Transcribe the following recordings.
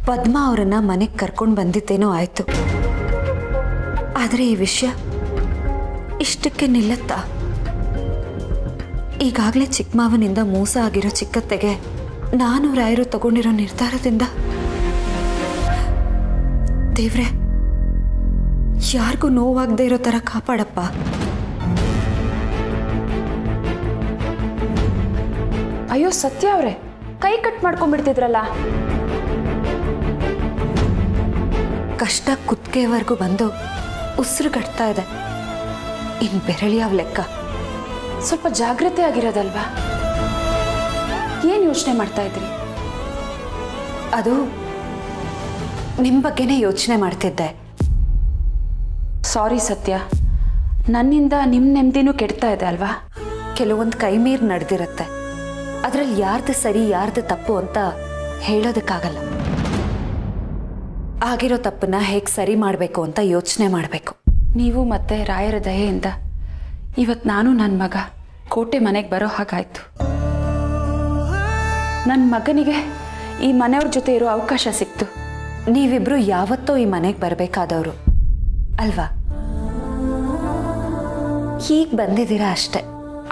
ಪದ್ಮ ಅವರನ್ನ ಮನೆಗೆ ಕರ್ಕೊಂಡು ಬಂದಿದ್ದೇನೋ ಆಯ್ತು, ಆದರೆ ಈ ವಿಷಯ ಇಷ್ಟಕ್ಕೆ ನಿಲ್ಲತ್ತಾ? ಈಗಾಗಲೇ ಚಿಕ್ಕಮಾವನಿಂದ ಮೋಸ ಆಗಿರೋ ಚಿಕ್ಕತ್ತೆಗೆ ನಾನು ರಾಯರು ತಗೊಂಡಿರೋ ನಿರ್ಧಾರದಿಂದ ದೇವ್ರೆ ಯಾರಿಗೂ ನೋವಾಗದೆ ಇರೋ ಥರ ಕಾಪಾಡಪ್ಪ. ಅಯ್ಯೋ ಸತ್ಯ ಅವರೇ, ಕೈ ಕಟ್ ಮಾಡ್ಕೊಂಡ್ಬಿಡ್ತಿದ್ರಲ್ಲ. ಕಷ್ಟ ಕುತ್ತಿಗೆವರೆಗೂ ಬಂದು ಉಸಿರು ಕಟ್ತಾ ಇದೆ, ಇನ್ನು ಬೆರಳಿಯಾವ ಲೆಕ್ಕ. ಸ್ವಲ್ಪ ಜಾಗ್ರತೆ ಆಗಿರೋದಲ್ವಾ? ಏನು ಯೋಚನೆ ಮಾಡ್ತಾ ಇದ್ರಿ? ಅದು ನಿಮ್ಮ ಬಗ್ಗೆನೇ ಯೋಚನೆ ಮಾಡ್ತಿದ್ದೆ. ಸಾರಿ ಸತ್ಯ, ನನ್ನಿಂದ ನಿಮ್ಮ ನೆಮ್ಮದಿನೂ ಕೆಡ್ತಾ ಇದೆ ಅಲ್ವಾ? ಕೆಲವೊಂದು ಕೈ ಮೀರಿ ನಡೆದಿರುತ್ತೆ, ಅದರಲ್ಲಿ ಯಾರ್ದು ಸರಿ ಯಾರ್ದು ತಪ್ಪು ಅಂತ ಹೇಳೋದಕ್ಕಾಗಲ್ಲ. ಆಗಿರೋ ತಪ್ಪನ್ನ ಹೇಗೆ ಸರಿ ಮಾಡಬೇಕು ಅಂತ ಯೋಚನೆ ಮಾಡಬೇಕು. ನೀವು ಮತ್ತೆ ರಾಯರ ದಯೆಯಿಂದ ಇವತ್ತು ನಾನು ನನ್ನ ಮಗ ಕೋಟೆ ಮನೆಗೆ ಬರೋ ಹಾಗಾಯ್ತು. ನನ್ನ ಮಗನಿಗೆ ಈ ಮನೆಯವ್ರ ಜೊತೆ ಇರೋ ಅವಕಾಶ ಸಿಕ್ತು. ನೀವಿಬ್ರು ಯಾವತ್ತೋ ಈ ಮನೆಗೆ ಬರಬೇಕಾದವರು ಅಲ್ವಾ? ಹೀಗೆ ಬಂದಿದ್ದೀರಾ ಅಷ್ಟೆ.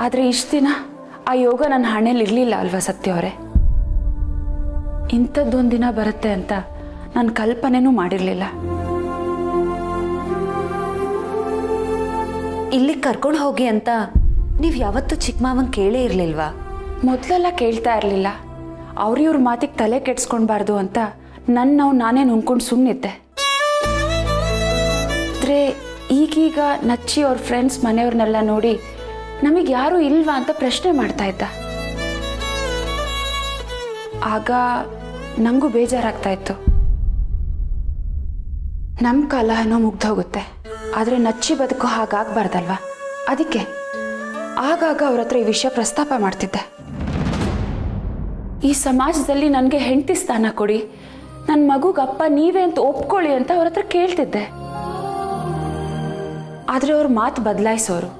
ಆದರೆ ಇಷ್ಟು ದಿನ ಆ ಯೋಗ ನನ್ನ ಹಣೆಯಲ್ಲಿ ಇರಲಿಲ್ಲ ಅಲ್ವಾ ಸತ್ಯ ಅವರೇ? ಇಂಥದ್ದೊಂದು ದಿನ ಬರುತ್ತೆ ಅಂತ ನಾನು ಕಲ್ಪನೆನೂ ಮಾಡಿರಲಿಲ್ಲ. ಇಲ್ಲಿ ಕರ್ಕೊಂಡು ಹೋಗಿ ಅಂತ ನೀವು ಯಾವತ್ತೂ ಚಿಕ್ಕಮಾವನ್ ಕೇಳೇ ಇರಲಿಲ್ವಾ? ಮೊದಲೆಲ್ಲ ಕೇಳ್ತಾ ಇರಲಿಲ್ಲ. ಅವ್ರಿವ್ರ ಮಾತಿಗೆ ತಲೆ ಕೆಡ್ಸ್ಕೊಳ್ಬಾರ್ದು ಅಂತ ನಾನೇ ನುಂಗ್ಕೊಂಡು ಸುಮ್ಮನಿದ್ದೆ. ಆದರೆ ಈಗೀಗ ನಚ್ಚಿ ಅವ್ರ ಫ್ರೆಂಡ್ಸ್ ಮನೆಯವ್ರನ್ನೆಲ್ಲ ನೋಡಿ ನಮಗೆ ಯಾರೂ ಇಲ್ವಾ ಅಂತ ಪ್ರಶ್ನೆ ಮಾಡ್ತಾ ಇದ್ದ. ಆಗ ನನಗೂ ಬೇಜಾರಾಗ್ತಾ ಇತ್ತು. ನಮ್ಮ ಕಾಲ ಏನೋ ಮುಗ್ದೋಗುತ್ತೆ, ಆದರೆ ನಚ್ಚಿ ಬದುಕು ಹಾಗಾಗಬಾರ್ದಲ್ವಾ? ಅದಕ್ಕೆ ಆಗಾಗ ಅವ್ರ ಹತ್ರ ಈ ವಿಷಯ ಪ್ರಸ್ತಾಪ ಮಾಡ್ತಿದ್ದೆ. ಈ ಸಮಾಜದಲ್ಲಿ ನನಗೆ ಹೆಂಡತಿ ಸ್ಥಾನ ಕೊಡಿ, ನನ್ನ ಮಗುಗಪ್ಪ ನೀವೇ ಅಂತ ಒಪ್ಕೊಳ್ಳಿ ಅಂತ ಅವ್ರ ಹತ್ರ ಕೇಳ್ತಿದ್ದೆ. ಆದರೆ ಅವ್ರ ಮಾತು ಬದಲಾಯಿಸೋರು.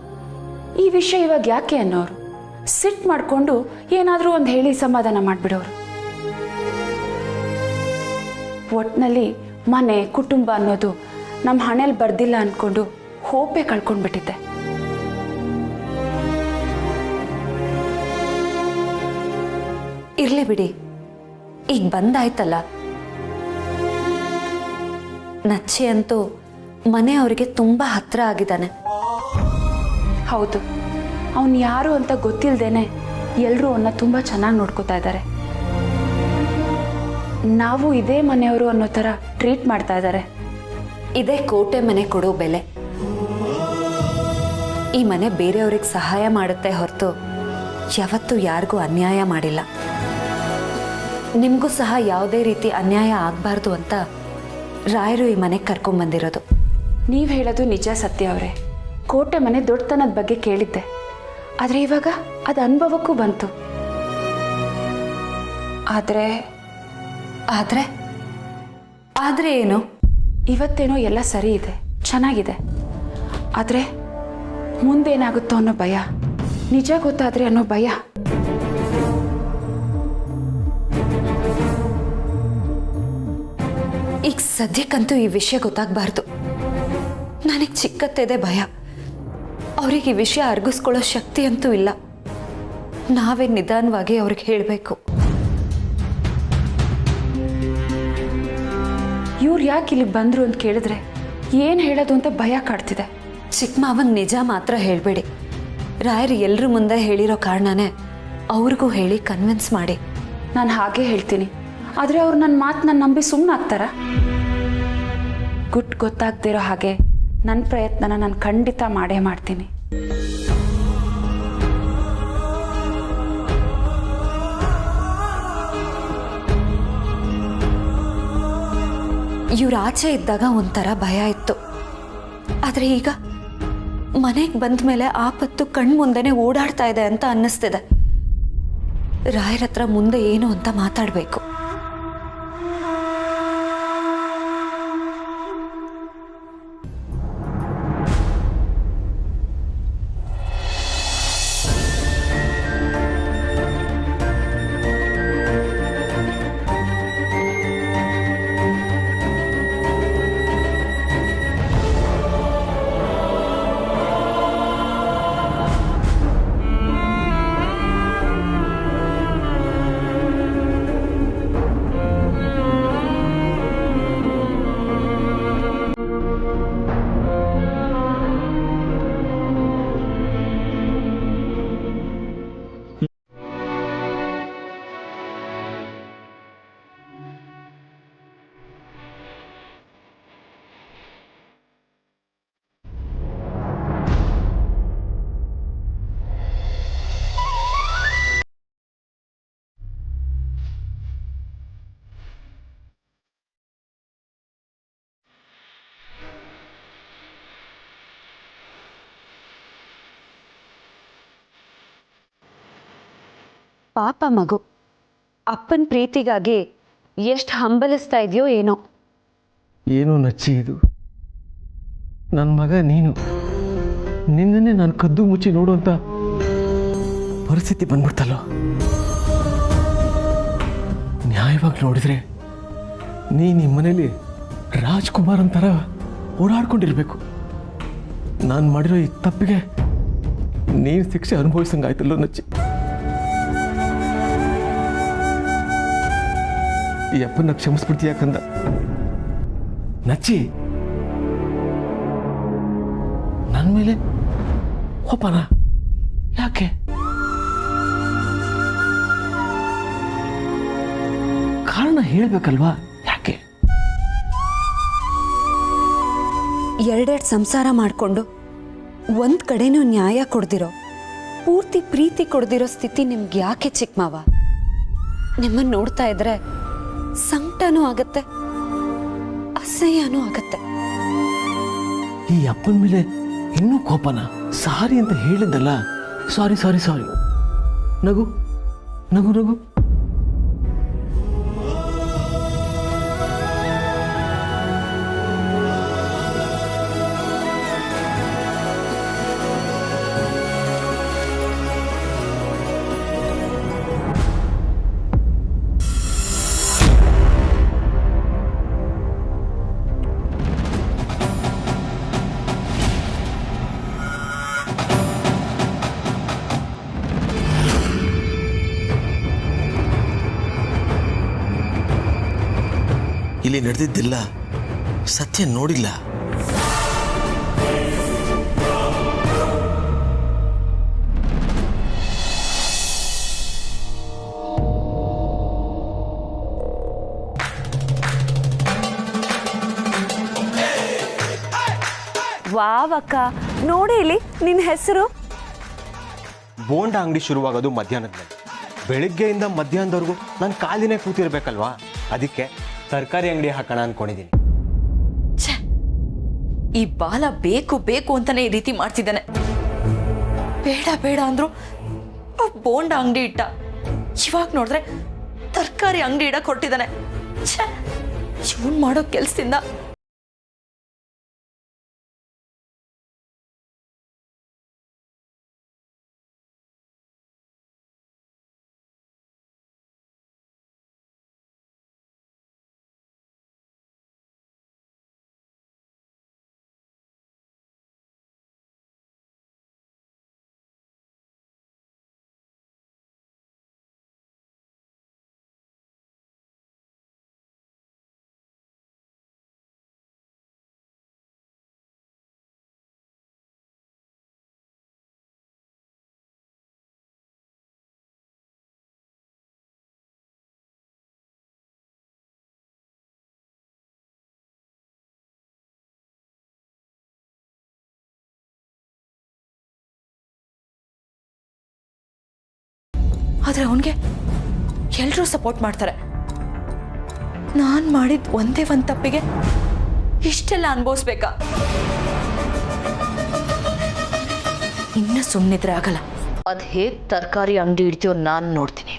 ಈ ವಿಷಯ ಇವಾಗ ಯಾಕೆ ಅನ್ನೋರು. ಸಿಟ್ಟು ಮಾಡಿಕೊಂಡು ಏನಾದರೂ ಒಂದು ಹೇಳಿ ಸಮಾಧಾನ ಮಾಡಿಬಿಡೋರು. ಒಟ್ಟಿನಲ್ಲಿ ಮನೆ ಕುಟುಂಬ ಅನ್ನೋದು ನಮ್ಮ ಹಣೆಯಲ್ಲಿ ಬರ್ದಿಲ್ಲ ಅಂದ್ಕೊಂಡು ಹೋಪೆ ಕಳ್ಕೊಂಡ್ಬಿಟ್ಟಿದ್ದೆ. ಇರ್ಲಿ ಬಿಡಿ, ಈಗ ಬಂದಾಯ್ತಲ್ಲ. ನಚ್ಚೆ ಅಂತೂ ಮನೆಯವರಿಗೆ ತುಂಬಾ ಹತ್ರ ಆಗಿದ್ದಾನೆ. ಹೌದು, ಅವನು ಯಾರು ಅಂತ ಗೊತ್ತಿಲ್ಲದೇನೆ ಎಲ್ಲರೂ ಅವನ್ನ ತುಂಬ ಚೆನ್ನಾಗಿ ನೋಡ್ಕೋತಾ ಇದ್ದಾರೆ. ನಾವು ಇದೇ ಮನೆಯವರು ಅನ್ನೋ ಥರ ಟ್ರೀಟ್ ಮಾಡ್ತಾ ಇದ್ದಾರೆ. ಇದೇ ಕೋಟೆ ಮನೆ ಕೊಡೋ ಬೆಲೆ. ಈ ಮನೆ ಬೇರೆಯವ್ರಿಗೆ ಸಹಾಯ ಮಾಡುತ್ತೆ ಹೊರತು ಯಾವತ್ತೂ ಯಾರಿಗೂ ಅನ್ಯಾಯ ಮಾಡಿಲ್ಲ. ನಿಮಗೂ ಸಹ ಯಾವುದೇ ರೀತಿ ಅನ್ಯಾಯ ಆಗಬಾರ್ದು ಅಂತ ರಾಯರು ಈ ಮನೆಗೆ ಕರ್ಕೊಂಡ್ಬಂದಿರೋದು. ನೀವು ಹೇಳೋದು ನಿಜ ಸತ್ಯ ಅವರೇ. ಕೋಟೆ ಮನೆ ದೊಡ್ಡತನದ ಬಗ್ಗೆ ಕೇಳಿದ್ದೆ, ಆದರೆ ಇವಾಗ ಅದು ಅನುಭವಕ್ಕೂ ಬಂತು. ಆದರೆ ಆದರೆ ಆದರೆ ಏನು? ಇವತ್ತೇನೋ ಎಲ್ಲ ಸರಿ ಇದೆ, ಚೆನ್ನಾಗಿದೆ. ಆದರೆ ಮುಂದೇನಾಗುತ್ತೋ ಅನ್ನೋ ಭಯ, ನಿಜ ಗೊತ್ತಾದ್ರೆ ಅನ್ನೋ ಭಯ. ಈಗ ಸದ್ಯಕ್ಕಂತೂ ಈ ವಿಷಯ ಗೊತ್ತಾಗಬಾರ್ದು. ನನಗೆ ಚಿಕ್ಕತ್ತಿದೆ ಭಯ. ಅವ್ರಿಗೆ ಈ ವಿಷಯ ಅರ್ಗಿಸ್ಕೊಳ್ಳೋ ಶಕ್ತಿ ಅಂತೂ ಇಲ್ಲ. ನಾವೇ ನಿಧಾನವಾಗಿ ಅವ್ರಿಗೆ ಹೇಳಬೇಕು. ಇವ್ರು ಯಾಕೆ ಇಲ್ಲಿಗೆ ಬಂದರು ಅಂತ ಕೇಳಿದ್ರೆ ಏನು ಹೇಳೋದು ಅಂತ ಭಯ ಕಾಡ್ತಿದೆ. ಚಿಕ್ಕಮಾವನ್ ನಿಜ ಮಾತ್ರ ಹೇಳಬೇಡಿ. ರಾಯರು ಎಲ್ಲರ ಮುಂದೆ ಹೇಳಿರೋ ಕಾರಣನೇ ಅವ್ರಿಗೂ ಹೇಳಿ ಕನ್ವಿನ್ಸ್ ಮಾಡಿ. ನಾನು ಹಾಗೆ ಹೇಳ್ತೀನಿ, ಆದರೆ ಅವ್ರು ನನ್ನ ಮಾತನ್ನ ನಂಬಿ ಸುಮ್ಮನಾಗ್ತಾರ? ಗುಟ್ಟು ಗೊತ್ತಾಗ್ದಿರೋ ಹಾಗೆ ನನ್ನ ಪ್ರಯತ್ನನ ನಾನು ಖಂಡಿತ ಮಾಡೇ ಮಾಡ್ತೀನಿ. ಇವ್ರು ಆಚೆ ಇದ್ದಾಗ ಒಂಥರ ಭಯ ಇತ್ತು, ಆದರೆ ಈಗ ಮನೆಗೆ ಬಂದ ಮೇಲೆ ಆಪತ್ತು ಕಣ್ಮುಂದೆನೆ ಓಡಾಡ್ತಾ ಇದೆ ಅಂತ ಅನ್ನಿಸ್ತಿದೆ. ರಾಯರ ಹತ್ರ ಮುಂದೆ ಏನು ಅಂತ ಮಾತಾಡಬೇಕು. ಪಾಪ ಮಗು ಅಪ್ಪನ ಪ್ರೀತಿಗಾಗಿ ಎಷ್ಟು ಹಂಬಲಿಸ್ತಾ ಇದೆಯೋ ಏನೋ. ಏನೋ ನಚ್ಚಿ ಇದು. ನನ್ನ ಮಗ ನೀನು, ನಿನ್ನನ್ನೇ ನಾನು ಕದ್ದು ಮುಚ್ಚಿ ನೋಡುವಂಥ ಪರಿಸ್ಥಿತಿ ಬಂದ್ಬಿಡ್ತಲ್ಲೋ. ನ್ಯಾಯವಾಗಿ ನೋಡಿದ್ರೆ ನಿಮ್ಮ ಮನೇಲಿ ರಾಜ್ಕುಮಾರ್ ಅಂತಾರ ಓಡಾಡ್ಕೊಂಡಿರ್ಬೇಕು. ನಾನು ಮಾಡಿರೋ ಈ ತಪ್ಪಿಗೆ ನೀನು ಶಿಕ್ಷೆ ಅನುಭವಿಸಂಗಾಯ್ತಲ್ಲೋ ನಚ್ಚಿ. ಈ ಅಪ್ಪನ ಕ್ಷಮಿಸ್ಬಿಡ್ತೀಯ ಕಂದ. ನಚ್ಚಿ, ನನ್ನ ಮೇಲೆ ಕೋಪನ ಯಾಕೆ? ಕಾರಣ ಹೇಳ್ಬೇಕಲ್ವಾ? ಯಾಕೆ? ಎರಡೆರಡು ಸಂಸಾರ ಮಾಡಿಕೊಂಡು ಒಂದು ಕಡೆನೂ ನ್ಯಾಯ ಕೊಡ್ದಿರೋ, ಪೂರ್ತಿ ಪ್ರೀತಿ ಕೊಡ್ದಿರೋ ಸ್ಥಿತಿ ನಿಮ್ಗೆ ಯಾಕೆ ಚಿಕ್ಕ ಮಾವ? ನಿಮ್ಮನ್ನು ನೋಡ್ತಾ ಇದ್ರೆ ಸಂಕಟನೂ ಆಗತ್ತೆ, ಅಸಹ್ಯನೂ ಆಗತ್ತೆ. ಈ ಅಪ್ಪನ ಮೇಲೆ ಇನ್ನೂ ಕೋಪನ? ಸಾರಿ ಅಂತ ಹೇಳಿದ್ದಲ್ಲ. ಸಾರಿ ಸಾರಿ ಸಾರಿ. ನಗು ನಗು ನಗು. ಇಲ್ಲಿ ನಡೆದಿದ್ದಿಲ್ಲ, ಸತ್ಯ ನೋಡಿಲ್ಲ. ವಾವಕ್ಕ, ನೋಡಿ ಇಲ್ಲಿ ನಿನ್ನ ಹೆಸರು. ಬೋಂಡ ಅಂಗಡಿ ಶುರುವಾಗೋದು ಮಧ್ಯಾಹ್ನದ ಮೇಲೆ. ಬೆಳಿಗ್ಗೆಯಿಂದ ಮಧ್ಯಾಹ್ನದವರೆಗೂ ನಾನು ಕಾಲಿನೇ ಕೂತಿರ್ಬೇಕಲ್ವಾ? ಅದಕ್ಕೆ ತರಕಾರಿ ಅಂಗಡಿ ಹಾಕೋಣ ಅನ್ಕೊಂಡಿದ್ದೀನಿ. ಈ ಬಾಲ ಬೇಕು ಬೇಕು ಅಂತಾನೆ ಈ ರೀತಿ ಮಾಡ್ತಿದ್ದಾನೆ. ಬೇಡ ಬೇಡ ಅಂದ್ರು ಬೋಂಡ ಅಂಗಡಿ ಇಟ್ಟ. ಇವಾಗ ನೋಡಿದ್ರೆ ತರಕಾರಿ ಅಂಗಡಿ ಇಡಕ್ ಹೊರಟಿದ್ದಾನೆ. ಇವನ್ ಮಾಡೋ ಕೆಲ್ಸದಿಂದ ಆದ್ರೆ ಅವನ್ಗೆ ಎಲ್ರೂ ಸಪೋರ್ಟ್ ಮಾಡ್ತಾರೆ. ನಾನ್ ಮಾಡಿದ ಒಂದೇ ಒಂದ್ ತಪ್ಪಿಗೆ ಇಷ್ಟೆಲ್ಲ ಅನುಭವಿಸ್ಬೇಕಾ? ಇನ್ನ ಸುಮ್ಮನಿದ್ರೆ ಆಗಲ್ಲ. ಅದ್ ಹೇಗ್ ತರಕಾರಿ ಅಂಗಡಿ ಇಡ್ತೀಯೋ ನಾನು ನೋಡ್ತೀನಿ.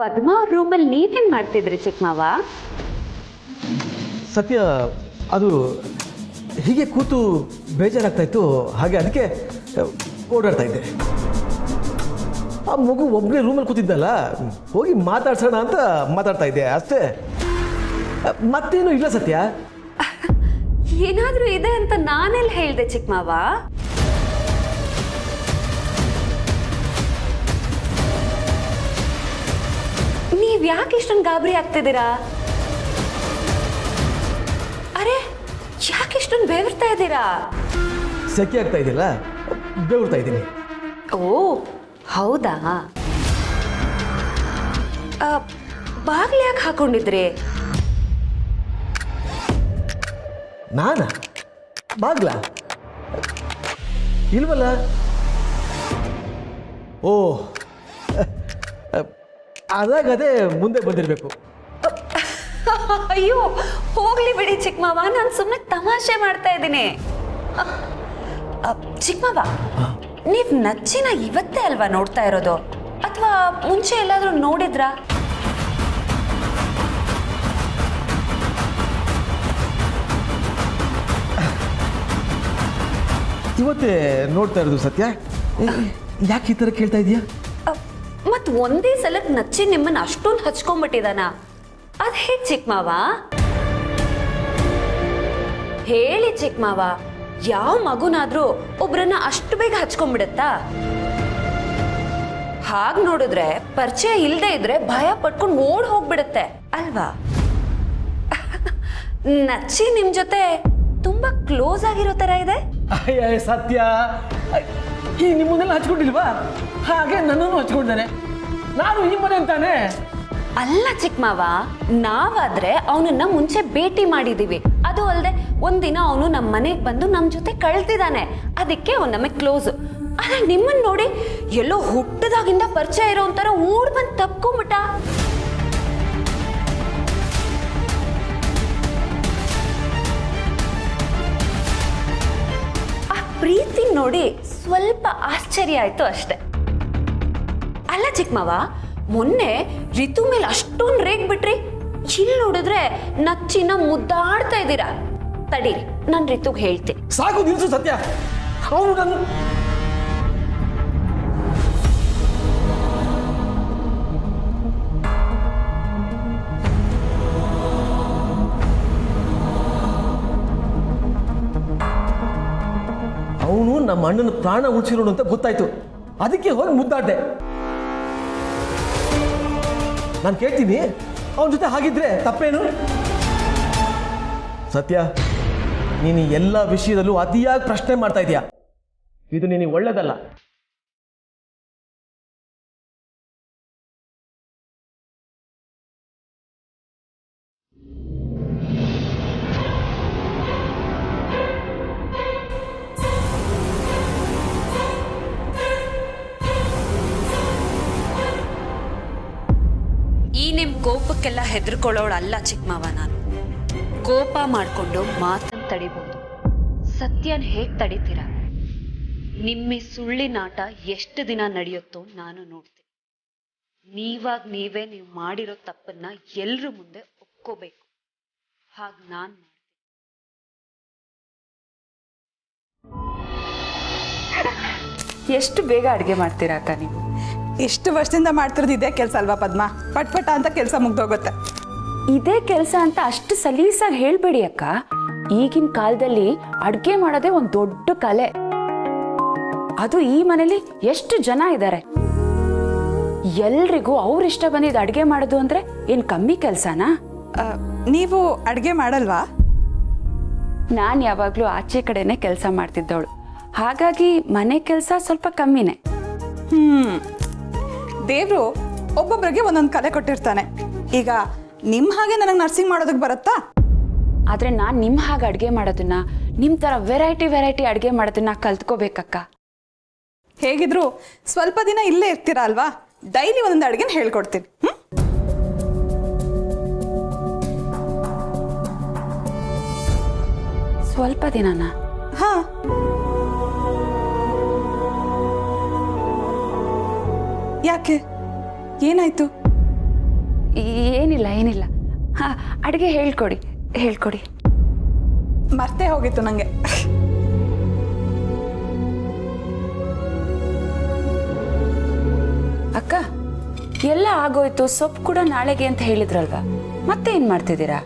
ಪದ್ಮ ಅವ್ರ ರೂಮಲ್ಲಿ ನೀವೇನ್ ಮಾಡ್ತಿದ್ರಿ ಚಿಕ್ಕ ಮಾವ? ಸತ್ಯ, ಅದು ಹೀಗೆ ಕೂತು ಬೇಜಾರಾಗ್ತಾ ಇತ್ತು, ಹಾಗೆ ಅದಕ್ಕೆ ಓಡಾಡ್ತಾ ಇದ್ದೆ. ಆ ಮಗು ಒಬ್ಬನೇ ರೂಮಲ್ಲಿ ಕೂತಿದ್ದಲ್ಲ, ಹೋಗಿ ಮಾತಾಡ್ಸೋಣ ಅಂತ ಮಾತಾಡ್ತಾ ಇದ್ದೆ ಅಷ್ಟೇ, ಮತ್ತೇನು ಇಲ್ಲ. ಸತ್ಯ, ಏನಾದ್ರೂ ಇದೆ ಅಂತ ನಾನೆಲ್ಲ ಹೇಳ್ದೆ ಚಿಕ್ಕ ಮಾವ? ನೀವ್ ಯಾಕೆ ಇಷ್ಟೊಂದು ಗಾಬರಿ ಆಗ್ತಿದ್ದೀರಾ? ಅರೆ, ಯಾಕೆ ಇಷ್ಟೊಂದು ಬೆವರ್ತಾ ಇದ್ದೀರಾ? ಸೆಕೆ ಆಗ್ತಾ ಇದೆಯಲ್ಲ, ಬೆವರ್ತಾ ಇದ್ದೀನಿ. ಓ ಹೌದಾ? ಬಾಗ್ಲು ಯಾಕೆ ಹಾಕೊಂಡಿದ್ರಿ? ನಾನಾ? ಬಾಗ್ಲ ಇಲ್ವಲ್ಲ. ಓ ಅದಾಗದೇ ಮುಂದೆ ಬಂದಿರಬೇಕು. ಅಯ್ಯೋ ಹೋಗ್ಲಿ ಬಿಡಿ ಚಿಕ್ಕಮಾವ, ನಾನು ಸುಮ್ಮನೆ ತಮಾಷೆ ಮಾಡ್ತಾ ಇದ್ದೀನಿ. ಚಿಕ್ಕಮಾವ, ನೀವ್ ನಚ್ಚಿನ ಇವತ್ತೇ ಅಲ್ವಾ ನೋಡ್ತಾ ಇರೋದು, ಅಥವಾ ಮುಂಚೆ ಎಲ್ಲಾದ್ರೂ ನೋಡಿದ್ರಾ? ಇವತ್ತೇ ನೋಡ್ತಾ ಇರೋದು ಸತ್ಯ. ಯಾಕೆ ಈ ಥರ ಕೇಳ್ತಾ ಇದೀಯಾ? ಮತ್ ಒಂದೇ ಸಲಕ್ಕೆ ನಚ್ಚಿ ನಿಮ್ಮನ್ನ ಅಷ್ಟೊಂದು ಹಚ್ಕೊಂಡ್ಬಿಟ್ಟಿದಾನ? ಅದ್ ಹೇಗ್ ಚಿಕ್ಕಮಾವ? ಹೇಳಿ ಚಿಕ್ಕಮಾವ, ಯಾವ ಮಗುನಾದ್ರೂ ಒಬ್ರನ್ನ ಅಷ್ಟು ಬೇಗ ಹಚ್ಕೊಂಡ್ಬಿಡತ್ತಾ? ಹಾಗ್ ನೋಡಿದ್ರೆ ಪರಿಚಯ ಇಲ್ದೇ ಇದ್ರೆ ಭಯ ಪಟ್ಕೊಂಡು ಓಡ್ ಹೋಗ್ಬಿಡತ್ತೆ ಅಲ್ವಾ? ನಚ್ಚಿ ನಿಮ್ ಜೊತೆ ತುಂಬಾ ಕ್ಲೋಸ್ ಆಗಿರೋ ತರ ಇದೆ. ಅಯ್ಯ ಸತ್ಯ, ಈ ನಿಮ್ಮನ್ನೆಲ್ಲ ಹಚ್ಕೊಂಡಿಲ್ವಾ? ಹಾಗೆ ನನ್ನನ್ನು ಹಚ್ಕೊಂಡಾನೆ. ನಾನು ಈ ಮನೆ ಅಂತಾನೆ. ಅಲ್ಲ ಚಿಕ್ಕಮಾವ, ನಾವಾದ್ರೆ ಅವನನ್ನ ಮುಂಚೆ ಭೇಟಿ ಮಾಡಿದೀವಿ. ಅದು ಅಲ್ಲದೆ ಒಂದಿನ ಅವನು ನಮ್ಮ ಮನೆಗೆ ಬಂದು ನಮ್ಮ ಜೊತೆ ಕಳ್ತಿದ್ದಾನೆ, ಅದಕ್ಕೆ ಅವನ್ ನಮಗೆ ಕ್ಲೋಸ್. ಆದ್ರೆ ನಿಮ್ಮನ್ನ ನೋಡಿ ಎಲ್ಲೋ ಹುಟ್ಟದಾಗಿಂದ ಪರಿಚಯ ಇರೋ ಒಂಥರ ಓಡ್ ಬಂದು ತಪ್ಕೊಂಬಿಟ್ಟ. ಆ ಪ್ರೀತಿ ನೋಡಿ ಸ್ವಲ್ಪ ಆಶ್ಚರ್ಯ ಆಯ್ತು ಅಷ್ಟೆ. ಅಲ್ಲ ಚಿಕ್ಕಮಾವ, ಮೊನ್ನೆ ರಿತು ಮೇಲೆ ಅಷ್ಟೊಂದು ರೇಗ್ ಬಿಟ್ರಿ, ಇಲ್ಲಿ ನೋಡಿದ್ರೆ ನಚ್ಚಿನ ಮುದ್ದಾಡ್ತಾ ಇದ್ದೀರಾ. ತಡೀರಿ, ನಾನು ರಿತುಗ್ ಹೇಳ್ತೀನಿ. ಸಾಕು ನಿಲ್ಸು ಸತ್ಯ. ಅವನು ನನ್ನ ಅವನು ನಮ್ಮ ಅಣ್ಣನ ಪ್ರಾಣ ಉಳಿಸಿರೋಡು ಅಂತ ಗೊತ್ತಾಯ್ತು. ಅದಕ್ಕೆ ಹೋಗಿ ಮುದ್ದಾಡ್ದೆ. ನಾನು ಕೇಳ್ತೀನಿ, ಅವನ ಜೊತೆ ಹಾಗಿದ್ರೆ ತಪ್ಪೇನು? ಸತ್ಯ, ನೀನು ಎಲ್ಲ ವಿಷಯದಲ್ಲೂ ಅತಿಯಾಗಿ ಪ್ರಶ್ನೆ ಮಾಡ್ತಾ ಇದೀಯಾ. ಇದು ನಿನಗೆ ಒಳ್ಳೇದಲ್ಲ. ಈ ನಿಮ್ ಕೋಪಕ್ಕೆಲ್ಲ ಹೆದರ್ಕೊಳ್ಳೋಳಲ್ಲ ಚಿಕ್ಕಮಾವ ನಾನು. ಕೋಪ ಮಾಡ್ಕೊಂಡು ಮಾತನ್ನು ತಡಿಬಹುದು, ಸತ್ಯನ ಹೇಗ್ ತಡಿತೀರ? ನಿಮ್ಮ ಸುಳ್ಳಿನಾಟ ಎಷ್ಟು ದಿನ ನಡೆಯುತ್ತೋ ನಾನು ನೋಡ್ತೀನಿ. ನೀವಾಗ ನೀವೇ ನೀವು ಮಾಡಿರೋ ತಪ್ಪನ್ನ ಎಲ್ರ ಮುಂದೆ ಒಪ್ಕೋಬೇಕು. ಹಾಗೆ ನಾನು ಮಾಡ್ತೀನಿ. ಎಷ್ಟು ಬೇಗ ಅಡುಗೆ ಮಾಡ್ತೀರಾ ಅಕ್ಕ ನೀವು? ಎಷ್ಟು ವರ್ಷದಿಂದ ಮಾಡ್ತಿರೋದು ಇದೇ ಕೆಲಸ ಅಲ್ವಾ ಪದ್ಮ? ಪಟ್ ಪಟ ಅಂತ ಕೆಲಸ ಮುಗ್ದೋಗುತ್ತೆ. ಇದೇ ಕೆಲಸ ಅಂತ ಅಷ್ಟು ಸಲೀಸಾಗಿ ಹೇಳ್ಬೇಡಿ ಅಕ್ಕ. ಈಗಿನ ಕಾಲದಲ್ಲಿ ಅಡುಗೆ ಮಾಡೋದೇ ಒಂದು ದೊಡ್ಡ ಕಲೆ. ಅದು ಈ ಮನೇಲಿ ಎಷ್ಟು ಜನ ಇದ್ದಾರೆ, ಎಲ್ರಿಗೂ ಅವ್ರಿಷ್ಟ ಬಂದಿದ್ದು ಅಡುಗೆ ಮಾಡೋದು ಅಂದ್ರೆ ಏನ್ ಕಮ್ಮಿ ಕೆಲಸನಾ? ನೀವು ಅಡುಗೆ ಮಾಡಲ್ವಾ? ನಾನು ಯಾವಾಗಲೂ ಆಚೆ ಕಡೆನೆ ಕೆಲಸ ಮಾಡ್ತಿದ್ದವಳು, ಹಾಗಾಗಿ ಮನೆ ಕೆಲಸ ಸ್ವಲ್ಪ ಕಮ್ಮಿನೇ. ದೇವ್ರು ಒಬ್ಬೊಬ್ಬರಿಗೆ ಒಂದೊಂದು ಕಲೆ ಕೊಟ್ಟಿರ್ತಾನೆ. ಈಗ ನಿಮ್ಮ ಹಾಗೆ ನನಗೆ ನರ್ಸಿಂಗ್ ಮಾಡೋದಕ್ಕೆ ಬರುತ್ತಾ? ಆದ್ರೆ ನಾನು ನಿಮ್ಮ ಹಾಗೆ ಅಡುಗೆ ಮಾಡೋದನ್ನ, ನಿಮ್ಮ ಥರ ವೆರೈಟಿ ಅಡುಗೆ ಮಾಡೋದನ್ನ ಕಲ್ತ್ಕೋಬೇಕಕ್ಕ. ಹೇಗಿದ್ರು ಸ್ವಲ್ಪ ದಿನ ಇಲ್ಲೇ ಇರ್ತೀರಾ ಅಲ್ವಾ? ಡೈಲಿ ಒಂದೊಂದು ಅಡುಗೆನ ಹೇಳ್ಕೊಡ್ತೀನಿ. ಸ್ವಲ್ಪ ದಿನನಾ? ಹಾ, ಯಾಕೆ, ಏನಾಯ್ತು? ಏನಿಲ್ಲ. ಹಾ, ಅಡುಗೆ ಹೇಳ್ಕೊಡಿ. ಮರ್ತೇ ಹೋಗಿತ್ತು ನಂಗೆ. ಅಕ್ಕ, ಎಲ್ಲ ಆಗೋಯ್ತು, ಸೊಪ್ಪು ಕೂಡ ನಾಳೆಗೆ ಅಂತ ಹೇಳಿದ್ರಲ್ವಾ, ಮತ್ತೆ ಏನ್ ಮಾಡ್ತಿದ್ದೀರಾ?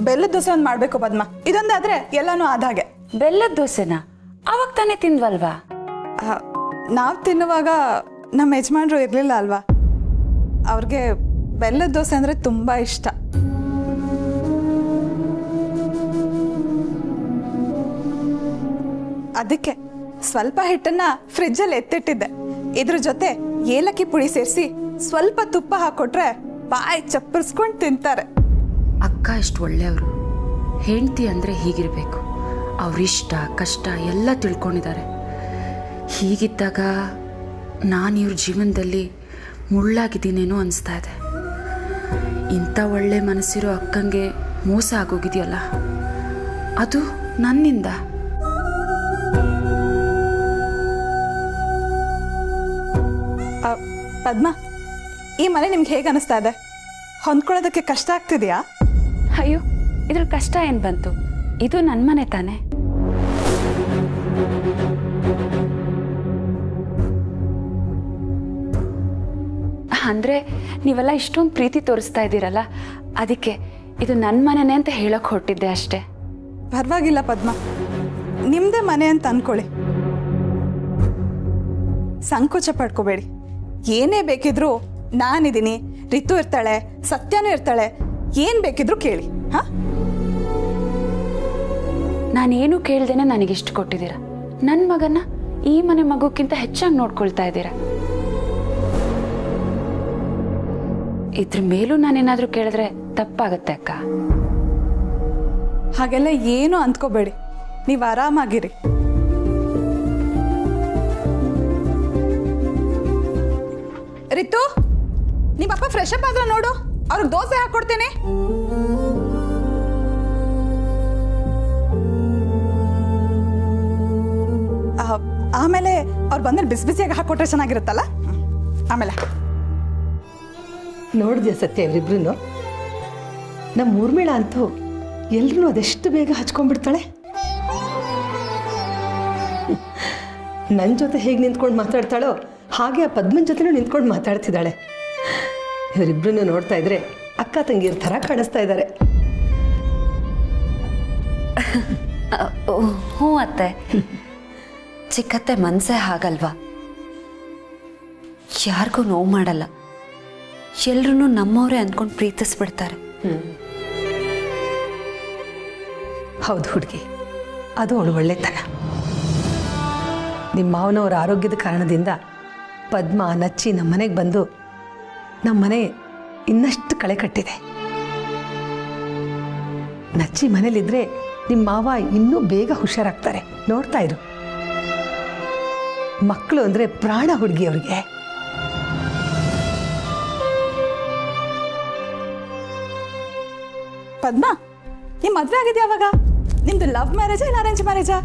ಬೆಲ್ಲದ ದೋಸೆ ಒಂದು ಮಾಡಬೇಕು ಪದ್ಮ. ಇದೊಂದಾದ್ರೆ ಎಲ್ಲಾನು ಆದಾಗೆ. ಬೆಲ್ಲದ ದೋಸೆನಾ? ಅವಾಗ ತಾನೇ ತಿಂದ್ವಲ್ವಾ? ನಾವು ತಿನ್ನುವಾಗ ನಮ್ಮ ಯಜಮಾನ್ರು ಇರಲಿಲ್ಲ ಅಲ್ವಾ, ಅವ್ರಿಗೆ ಬೆಲ್ಲದ ದೋಸೆ ಅಂದರೆ ತುಂಬ ಇಷ್ಟ. ಅದಕ್ಕೆ ಸ್ವಲ್ಪ ಹಿಟ್ಟನ್ನ ಫ್ರಿಜ್ಜಲ್ಲಿ ಎತ್ತಿಟ್ಟಿದ್ದೆ. ಇದ್ರ ಜೊತೆ ಏಲಕ್ಕಿ ಪುಡಿ ಸೇರಿಸಿ ಸ್ವಲ್ಪ ತುಪ್ಪ ಹಾಕೊಟ್ರೆ ಬಾಯಿ ಚಪ್ಪರಿಸ್ಕೊಂಡು ತಿಂತಾರೆ. ಅಕ್ಕ ಎಷ್ಟು ಒಳ್ಳೆಯವರು. ಹೆಂಡತಿ ಅಂದರೆ ಹೀಗಿರಬೇಕು. ಅವ್ರಿಷ್ಟ ಕಷ್ಟ ಎಲ್ಲ ತಿಳ್ಕೊಂಡಿದ್ದಾರೆ. ಹೀಗಿದ್ದಾಗ ನಾನು ಇವ್ರ ಜೀವನದಲ್ಲಿ ಮುಳ್ಳಾಗಿದ್ದೀನೇನೋ ಅನಿಸ್ತಾ ಇದೆ. ಇಂಥ ಒಳ್ಳೆ ಮನಸ್ಸಿರೋ ಅಕ್ಕಂಗೆ ಮೋಸ ಆಗೋಗಿದೆಯಲ್ಲ, ಅದು ನನ್ನಿಂದ. ಪದ್ಮ, ಈ ಮನೆ ನಿಮ್ಗೆ ಹೇಗೆ ಅನಿಸ್ತಾ ಇದೆ? ಹೊಂದ್ಕೊಳ್ಳೋದಕ್ಕೆ ಕಷ್ಟ ಆಗ್ತಿದೆಯಾ? ಅಯ್ಯೋ, ಇದ್ರಲ್ಲಿ ಕಷ್ಟ ಏನು ಬಂತು? ಇದು ನನ್ನ ಮನೆ ತಾನೆ. ಅಂದರೆ ನೀವೆಲ್ಲ ಇಷ್ಟೊಂದು ಪ್ರೀತಿ ತೋರಿಸ್ತಾ ಇದ್ದೀರಲ್ಲ, ಅದಕ್ಕೆ ಇದು ನನ್ನ ಮನೆನೇ ಅಂತ ಹೇಳೋಕೆ ಹೊರಟಿದ್ದೆ ಅಷ್ಟೇ. ಪರವಾಗಿಲ್ಲ ಪದ್ಮ, ನಿಮ್ಮದೇ ಮನೆ ಅಂತ ಅಂದ್ಕೊಳ್ಳಿ. ಸಂಕೋಚ ಪಡ್ಕೋಬೇಡಿ. ಏನೇ ಬೇಕಿದ್ರೂ ನಾನಿದ್ದೀನಿ, ರಿತು ಇರ್ತಾಳೆ, ಸತ್ಯನೂ ಇರ್ತಾಳೆ. ಏನು ಬೇಕಿದ್ರೂ ಕೇಳಿ. ಹಾಂ, ನಾನೇನು ಕೇಳ್ದೇನೆ ನನಗಿಷ್ಟು ಕೊಟ್ಟಿದ್ದೀರ. ನನ್ನ ಮಗನ ಈ ಮನೆ ಮಗುಕ್ಕಿಂತ ಹೆಚ್ಚಾಗಿ ನೋಡ್ಕೊಳ್ತಾ ಇದ್ದೀರ. ಇದ್ರ ಮೇಲೂ ನಾನೇನಾದರೂ ಕೇಳಿದ್ರೆ ತಪ್ಪಾಗತ್ತೆ ಅಕ್ಕ. ಹಾಗೆಲ್ಲ ಏನು ಅಂದ್ಕೋಬೇಡಿ, ನೀವು ಆರಾಮಾಗಿರಿ. ರಿತು, ನಿಮ್ಮಪ್ಪ ಫ್ರೆಶ್ ಅಪ್ ಆದ್ರೆ ನೋಡು, ಅವ್ರಿಗೆ ದೋಸೆ ಹಾಕೊಡ್ತೇನೆ. ಆಮೇಲೆ ಅವ್ರು ಬಂದ್ರೆ ಬಿಸಿ ಬಿಸಿಯಾಗಿ ಹಾಕೊಟ್ರೆ ಚೆನ್ನಾಗಿರುತ್ತಲ್ಲ. ಆಮೇಲೆ ನೋಡಿದ್ಯಾ ಸತ್ಯ, ಇವರಿಬ್ರು ನಮ್ಮ ಊರ್ಮಿಳ ಅಂತೂ ಎಲ್ರೂ ಅದೆಷ್ಟು ಬೇಗ ಹಚ್ಕೊಂಡ್ಬಿಡ್ತಾಳೆ. ನನ್ನ ಜೊತೆ ಹೇಗೆ ನಿಂತ್ಕೊಂಡು ಮಾತಾಡ್ತಾಳೋ ಹಾಗೆ ಆ ಪದ್ಮನ್ ಜೊತೆನೂ ನಿಂತ್ಕೊಂಡು ಮಾತಾಡ್ತಿದ್ದಾಳೆ. ಇವರಿಬ್ರು ನೋಡ್ತಾ ಇದ್ರೆ ಅಕ್ಕ ತಂಗಿರ ಥರ ಕಾಣಿಸ್ತಾ ಇದ್ದಾರೆ. ಹ್ಞೂ ಅತ್ತೆ, ಚಿಕ್ಕತ್ತೆ ಮನಸ್ಸೇ ಹಾಗಲ್ವಾ? ಯಾರಿಗೂ ನೋವು ಮಾಡಲ್ಲ, ಎಲ್ರೂ ನಮ್ಮವರೇ ಅಂದ್ಕೊಂಡು ಪ್ರೀತಿಸ್ಬಿಡ್ತಾರೆ. ಹೌದು ಹುಡುಗಿ, ಅದು ಅವಳು ಒಳ್ಳೆತನ. ನಿಮ್ಮ ಮಾವನವರ ಆರೋಗ್ಯದ ಕಾರಣದಿಂದ ಪದ್ಮ ನಚ್ಚಿ ನಮ್ಮ ಮನೆಗೆ ಬಂದು ನಮ್ಮ ಮನೆ ಇನ್ನಷ್ಟು ಕಳೆ ಕಟ್ಟಿದೆ. ನಚ್ಚಿ ಮನೇಲಿದ್ರೆ ನಿಮ್ಮ ಮಾವ ಇನ್ನೂ ಬೇಗ ಹುಷಾರಾಗ್ತಾರೆ. ನೋಡ್ತಾ ಇರು. ಮಕ್ಕಳು ಅಂದರೆ ಪ್ರಾಣ ಹುಡುಗಿ ಅವ್ರಿಗೆ. ಪದ್ಮ, ನಿಮ್ಮ ಮದುವೆ ಆಗಿದೆಯಾ ಅವಾಗ? ನಿಮ್ದು ಲವ್ ಮ್ಯಾರೇಜಾ ಇಲ್ಲ ಅರೇಂಜ್ ಮ್ಯಾರೇಜಾ?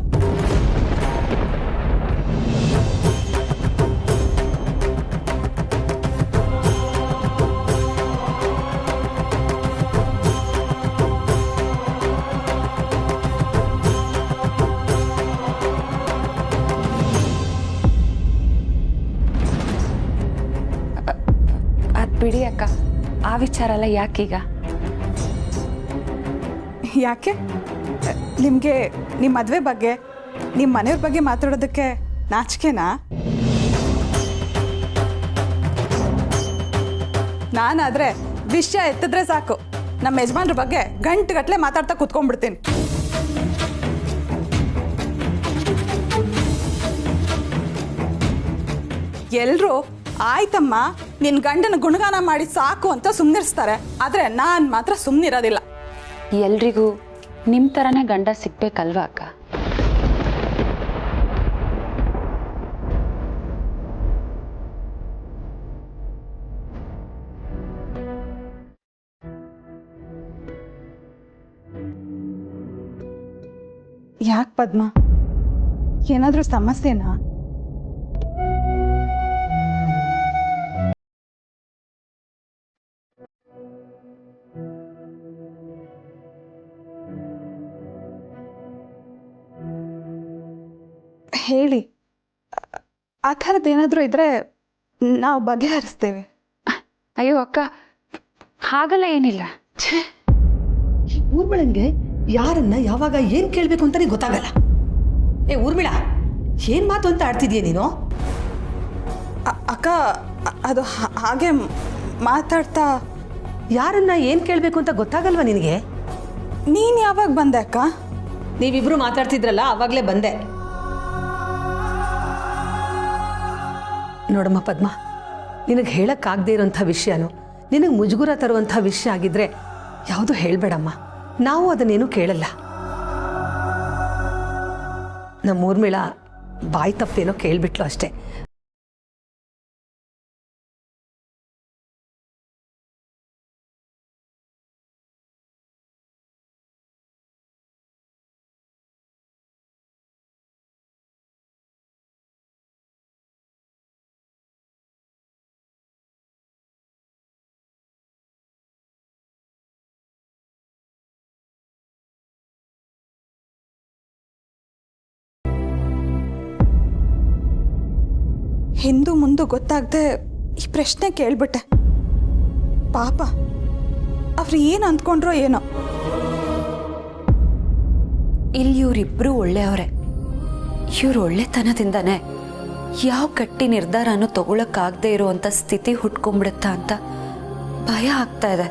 ಅದು ಬಿಡಿ ಅಕ್ಕ, ಆ ವಿಚಾರ ಎಲ್ಲ ಯಾಕೀಗ? ಯಾಕೆ? ನಿಮಗೆ ನಿಮ್ಮ ಮದುವೆ ಬಗ್ಗೆ, ನಿಮ್ಮ ಮನೆಯವ್ರ ಬಗ್ಗೆ ಮಾತಾಡೋದಕ್ಕೆ ನಾಚಿಕೆನಾ? ನಾನಾದರೆ ವಿಷಯ ಎತ್ತಿದ್ರೆ ಸಾಕು, ನಮ್ಮ ಯಜಮಾನ್ರ ಬಗ್ಗೆ ಗಂಟೆಗಟ್ಟಲೆ ಮಾತಾಡ್ತಾ ಕೂತ್ಕೊಂಡ್ಬಿಡ್ತೀನಿ. ಎಲ್ಲರೂ ಆಯ್ತಮ್ಮ ನಿನ್ನ ಗಂಡನ ಗುಣಗಾನ ಮಾಡಿ ಸಾಕು ಅಂತ ಸುಮ್ಮನಿರ್ಸ್ತಾರೆ, ಆದರೆ ನಾನು ಮಾತ್ರ ಸುಮ್ಮನಿರೋದಿಲ್ಲ. ಎಲ್ರಿಗೂ ನಿಮ್ಮ ಥರನೇ ಗಂಡ ಸಿಗ್ಬೇಕಲ್ವಾ ಅಕ್ಕ? ಯಾಕೆ ಪದ್ಮ, ಏನಾದರೂ ಸಮಸ್ಯೆನಾ? ಹೇಳಿ, ಆ ಥರದ್ದು ಏನಾದರೂ ಇದ್ರೆ ನಾವು ಬಗೆಹರಿಸ್ತೇವೆ. ಅಯ್ಯೋ ಅಕ್ಕ, ಹಾಗಲ್ಲ ಏನಿಲ್ಲ. ಊರ್ಮಿಳಂಗೆ ಯಾರನ್ನ ಯಾವಾಗ ಏನು ಕೇಳಬೇಕು ಅಂತಾನೆ ಗೊತ್ತಾಗಲ್ಲ. ಏ ಊರ್ಮಿಳ, ಏನು ಮಾತು ಅಂತ ಆಡ್ತಿದ್ಯಾ ನೀನು? ಅಕ್ಕ, ಅದು ಹಾಗೆ ಮಾತಾಡ್ತಾ. ಯಾರನ್ನ ಏನು ಕೇಳಬೇಕು ಅಂತ ಗೊತ್ತಾಗಲ್ವಾ ನಿನಗೆ? ನೀನು ಯಾವಾಗ ಬಂದೆ ಅಕ್ಕ? ನೀವಿಬ್ರು ಮಾತಾಡ್ತಿದ್ರಲ್ಲ, ಆವಾಗಲೇ ಬಂದೆ. ನೋಡಮ್ಮ ಪದ್ಮ, ನಿನಗೆ ಹೇಳೋಕ್ಕಾಗದೇ ಇರೋಂಥ ವಿಷಯನೂ ನಿನಗೆ ಮುಜುಗುರ ತರುವಂಥ ವಿಷಯ ಆಗಿದ್ರೆ ಯಾವುದು ಹೇಳಬೇಡಮ್ಮ. ನಾವು ಅದನ್ನೇನು ಕೇಳಲ್ಲ. ನಮ್ಮ ಊರ್ಮಿಳ ಬಾಯಿ ತಪ್ಪೇನೋ ಕೇಳಿಬಿಟ್ಲು ಅಷ್ಟೇ. ಹಿಂದೂ ಮುಂದೆ ಗೊತ್ತಾಗದೆ ಈ ಪ್ರಶ್ನೆ ಕೇಳ್ಬಿಟ್ಟೆ. ಪಾಪ ಅವ್ರು ಏನು ಅಂದ್ಕೊಂಡ್ರೋ ಏನೋ. ಇಲ್ಲಿ ಇವರಿಬ್ರು ಒಳ್ಳೆಯವರೇ. ಇವ್ರ ಒಳ್ಳೆತನದಿಂದಾನೆ ಯಾವ ಗಟ್ಟಿ ನಿರ್ಧಾರನೂ ತಗೊಳಕ್ಕಾಗದೆ ಇರುವಂಥ ಸ್ಥಿತಿ ಹುಟ್ಕೊಂಡ್ಬಿಡುತ್ತಾ ಅಂತ ಭಯ ಆಗ್ತಾ ಇದೆ.